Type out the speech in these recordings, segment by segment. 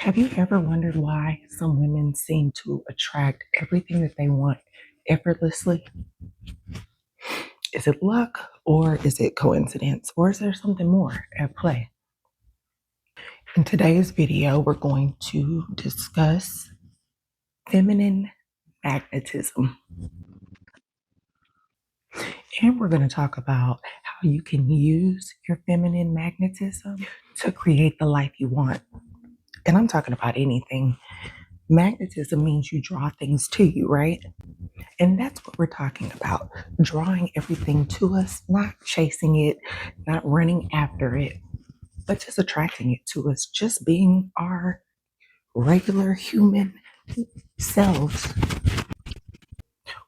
Have you ever wondered why some women seem to attract everything that they want effortlessly? Is it luck or is it coincidence or is there something more at play? In today's video, we're going to discuss feminine magnetism. And we're going to talk about how you can use your feminine magnetism to create the life you want. And I'm talking about anything. Magnetism means you draw things to you, right? And that's what we're talking about, drawing everything to us, not chasing it, not running after it, but just attracting it to us, just being our regular human selves.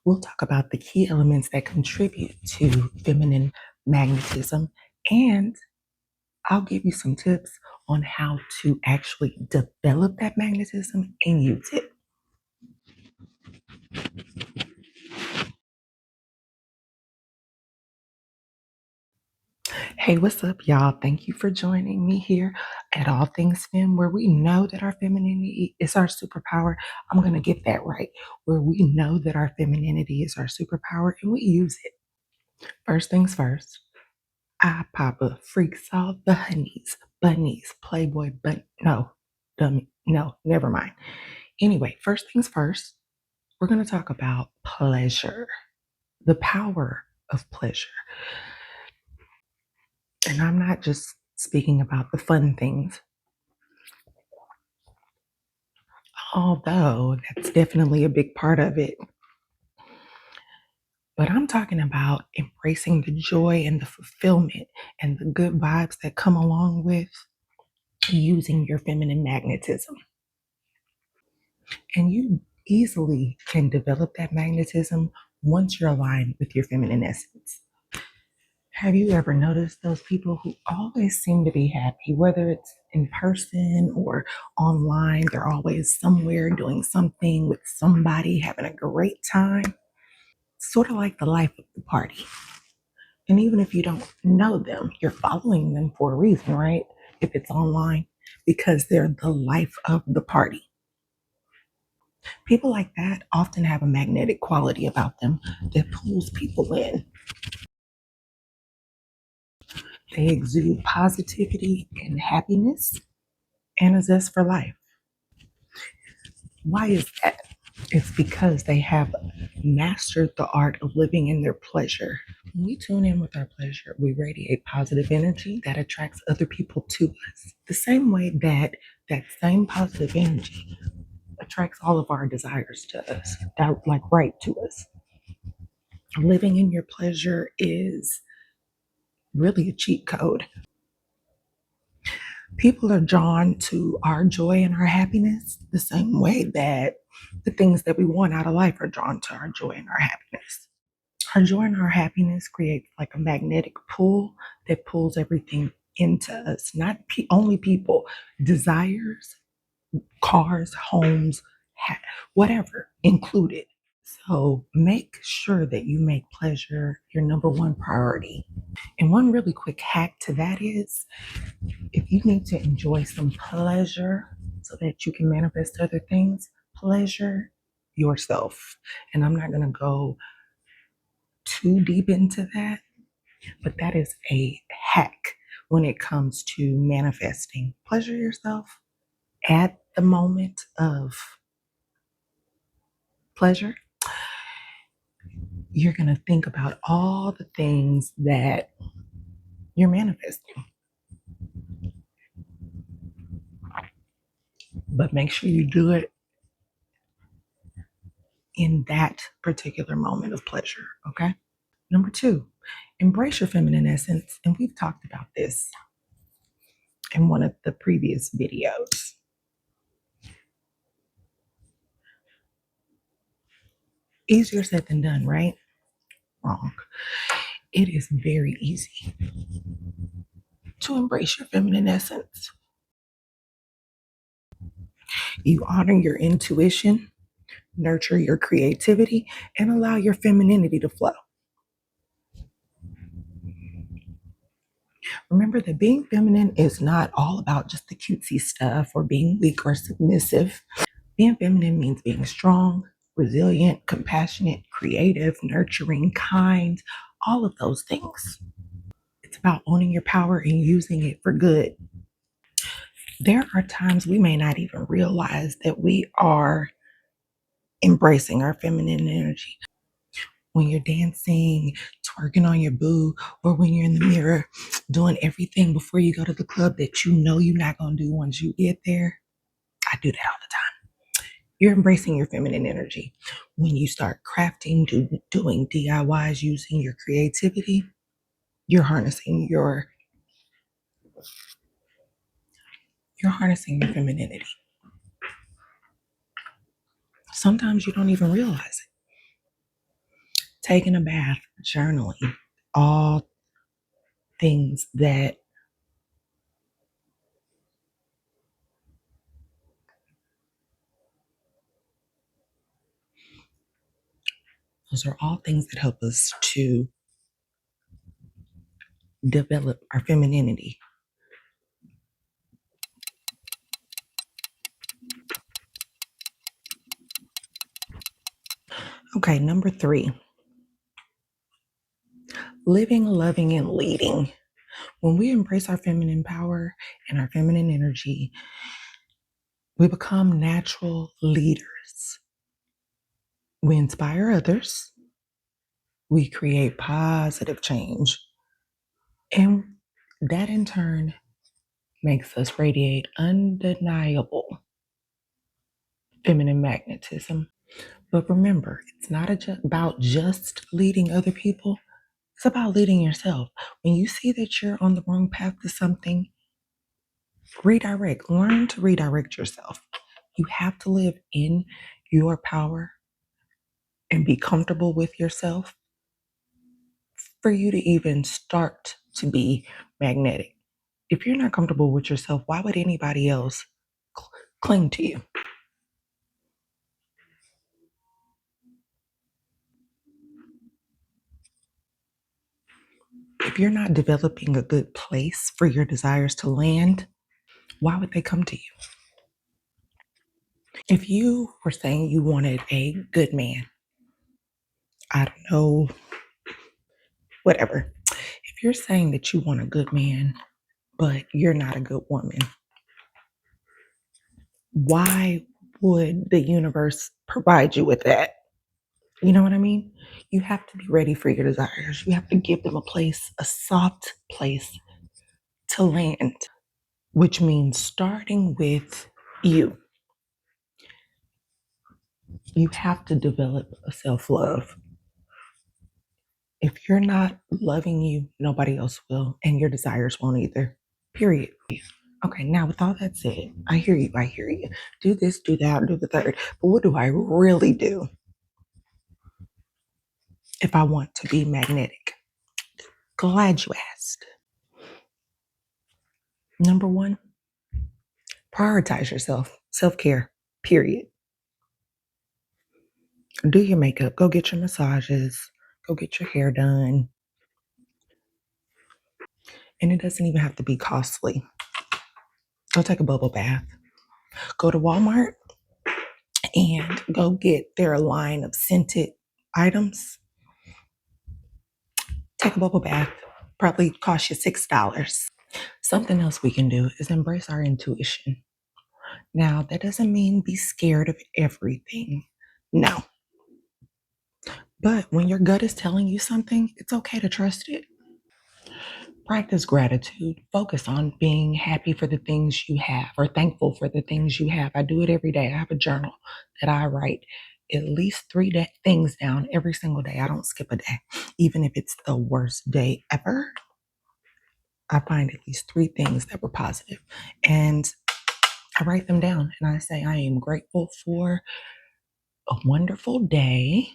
We'll talk about the key elements that contribute to feminine magnetism, and I'll give you some tips on how to actually develop that magnetism and use it. Hey, what's up, y'all? Thank you for joining me here at All Things Fem, where we know that our femininity is our superpower. I'm going to get that right. Where we know that our femininity is our superpower and we use it. First things first, I Papa freaks all the honeys, bunnies, Playboy, no, dummy, no, never mind. Anyway, first things first, we're going to talk about pleasure, the power of pleasure. And I'm not just speaking about the fun things, although that's definitely a big part of it. But I'm talking about embracing the joy and the fulfillment and the good vibes that come along with using your feminine magnetism. And you easily can develop that magnetism once you're aligned with your feminine essence. Have you ever noticed those people who always seem to be happy, whether it's in person or online? They're always somewhere doing something with somebody, having a great time. Sort of like the life of the party. And even if you don't know them, you're following them for a reason, right? If it's online, because they're the life of the party. People like that often have a magnetic quality about them that pulls people in. They exude positivity and happiness and a zest for life. Why is that? It's because they have mastered the art of living in their pleasure. When we tune in with our pleasure, we radiate positive energy that attracts other people to us. The same way that that same positive energy attracts all of our desires to us, that like right to us. Living in your pleasure is really a cheat code. People are drawn to our joy and our happiness the same way that the things that we want out of life are drawn to our joy and our happiness. Our joy and our happiness create like a magnetic pull that pulls everything into us, not only people, desires, cars, homes, whatever included. So make sure that you make pleasure your number one priority. And one really quick hack to that is if you need to enjoy some pleasure so that you can manifest other things, pleasure yourself. And I'm not going to go too deep into that, but that is a hack when it comes to manifesting. Pleasure yourself at the moment of pleasure. You're going to think about all the things that you're manifesting. But make sure you do it in that particular moment of pleasure, okay? Number two, embrace your feminine essence. And we've talked about this in one of the previous videos. Easier said than done, right? Wrong. It is very easy to embrace your feminine essence. You honor your intuition, nurture your creativity, and allow your femininity to flow. Remember that being feminine is not all about just the cutesy stuff or being weak or submissive. Being feminine means being strong, resilient, compassionate, creative, nurturing, kind, all of those things. It's about owning your power and using it for good. There are times we may not even realize that we are embracing our feminine energy. When you're dancing, twerking on your boo, or when you're in the mirror doing everything before you go to the club that you know you're not going to do once you get there. I do that all the time. You're embracing your feminine energy. When you start crafting, doing DIYs, using your creativity, you're harnessing your femininity. Sometimes you don't even realize it. Taking a bath, journaling, all things that those are all things that help us to develop our femininity. Okay, number 3, living, loving, and leading. When we embrace our feminine power and our feminine energy, we become natural leaders. We inspire others. We create positive change. And that in turn makes us radiate undeniable feminine magnetism. But remember, it's not about just leading other people. It's about leading yourself. When you see that you're on the wrong path to something, redirect. Learn to redirect yourself. You have to live in your power and be comfortable with yourself for you to even start to be magnetic. If you're not comfortable with yourself, why would anybody else cling to you? If you're not developing a good place for your desires to land, why would they come to you? If you were saying you wanted a good man, I don't know, whatever. If you're saying that you want a good man, but you're not a good woman, why would the universe provide you with that? You know what I mean? You have to be ready for your desires. You have to give them a place, a soft place to land, which means starting with you. You have to develop a self love. If you're not loving you, nobody else will, and your desires won't either. Period. Okay, now with all that said, I hear you. I hear you. Do this, do that, do the third. But what do I really do if I want to be magnetic? Glad you asked. Number 1, prioritize yourself. Self care, period. Do your makeup, go get your massages, go get your hair done. And it doesn't even have to be costly. Go take a bubble bath. Go to Walmart and go get their line of scented items. Take a bubble bath. Probably cost you $6. Something else we can do is embrace our intuition. Now, that doesn't mean be scared of everything. No. But when your gut is telling you something, it's okay to trust it. Practice gratitude. Focus on being happy for the things you have or thankful for the things you have. I do it every day. I have a journal that I write at least 3 things down every single day. I don't skip a day. Even if it's the worst day ever, I find at least 3 things that were positive. And I write them down and I say, I am grateful for a wonderful day.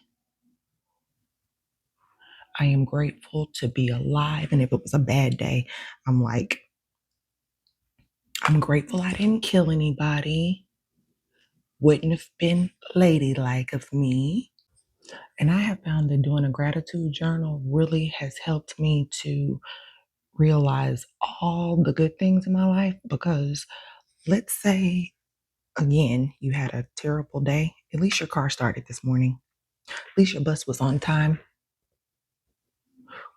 I am grateful to be alive. And if it was a bad day, I'm like, I'm grateful I didn't kill anybody. Wouldn't have been ladylike of me. And I have found that doing a gratitude journal really has helped me to realize all the good things in my life, because let's say, again, you had a terrible day. At least your car started this morning. At least your bus was on time,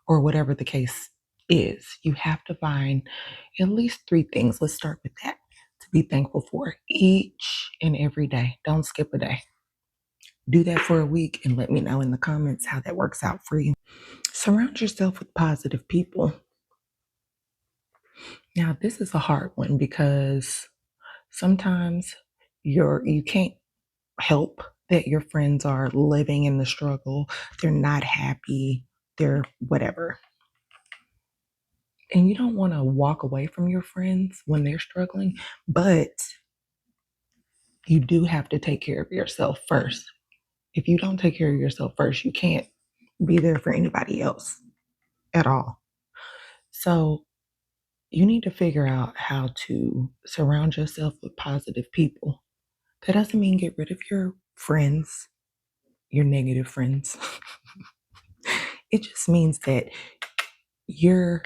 or whatever the case is. You have to find at least three things. Let's start with that to be thankful for each and every day. Don't skip a day. Do that for a week and let me know in the comments how that works out for you. Surround yourself with positive people. Now, this is a hard one because sometimes you can't help that your friends are living in the struggle. They're not happy. They're whatever. And you don't want to walk away from your friends when they're struggling, but you do have to take care of yourself first. If you don't take care of yourself first, you can't be there for anybody else at all. So you need to figure out how to surround yourself with positive people. That doesn't mean get rid of your friends, your negative friends. It just means that you're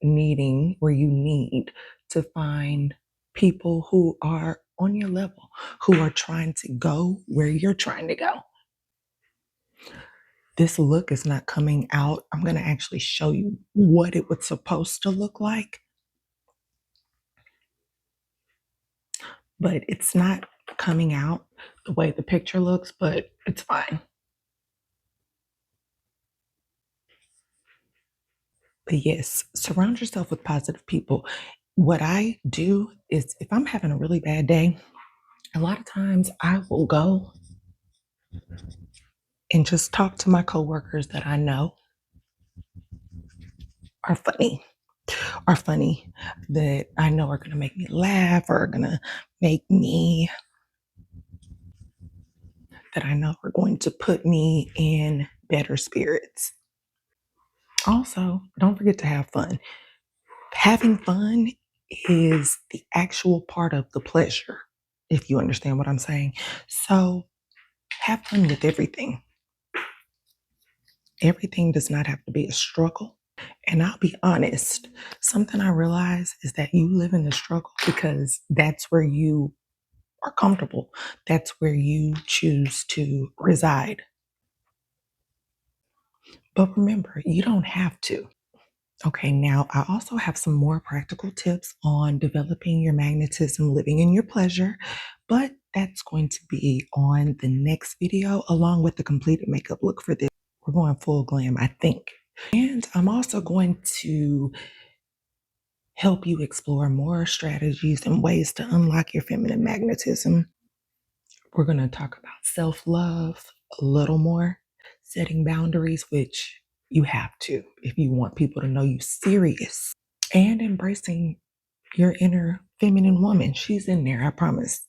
needing, or you need to find people who are on your level, who are trying to go where you're trying to go. This look is not coming out. I'm going to actually show you what it was supposed to look like, but it's not coming out the way the picture looks, but it's fine. But yes, surround yourself with positive people. What I do is, if I'm having a really bad day, a lot of times I will go and just talk to my coworkers that I know are funny, that I know are going to make me laugh, or are going to make me, that I know are going to put me in better spirits. Also, don't forget to have fun. Having fun is the actual part of the pleasure, if you understand what I'm saying. So have fun with everything. Everything does not have to be a struggle. And I'll be honest, something I realize is that you live in the struggle because that's where you are comfortable. That's where you choose to reside. But remember, you don't have to. Okay, now I also have some more practical tips on developing your magnetism, living in your pleasure, but that's going to be on the next video along with the completed makeup look for this. We're going full glam, I think. And I'm also going to help you explore more strategies and ways to unlock your feminine magnetism. We're going to talk about self-love a little more, setting boundaries, which you have to if you want people to know you serious, and embracing your inner feminine woman. She's in there, I promise.